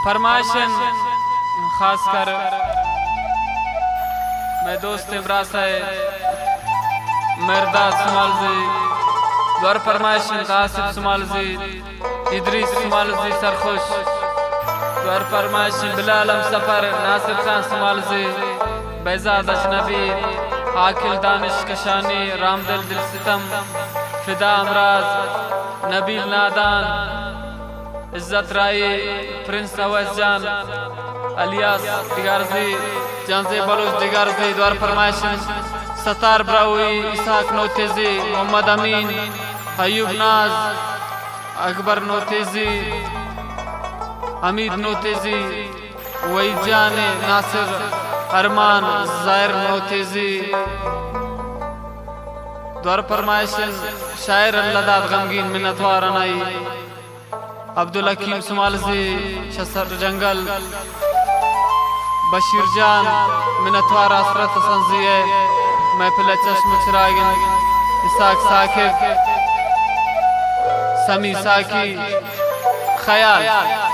फरमाइशन खासकर मैं दोस्त इमरास है मरदाद सुमालजी द्वार फरमाइशन कासिफ सुमालजी इदरीस सुमालजी सरखुश द्वार फरमाइशन बिलाल सफर नासिर खान सुमालजी बैजाद अजनबी आकिल दानिश कशानी रामदिल दिल सितम फिदा अमराज नबील नादान इज्जत राई प्रिंस अवैस जान अलियास दिगारजी जानजे बलोच दिगारजी द्वार फरमाइशन सतार ब्राउई इसहाक नोतेजी मोहम्मद अमीन अयूब नाज अकबर नोतेजी हमीद नोतेजी वईजान नासिर अरमान जाहिर नोतेजी द्वार फरमाइशन शायर अल्लादाद गमगीन मिन्नतवार अनाई अब्दुल हकीम सुमालजी शसर जंगल बशीर जान मिन्नतवार असरत संजिए महफिल चश्म चिरागिन इसाक साकिब समी साकी ख्याल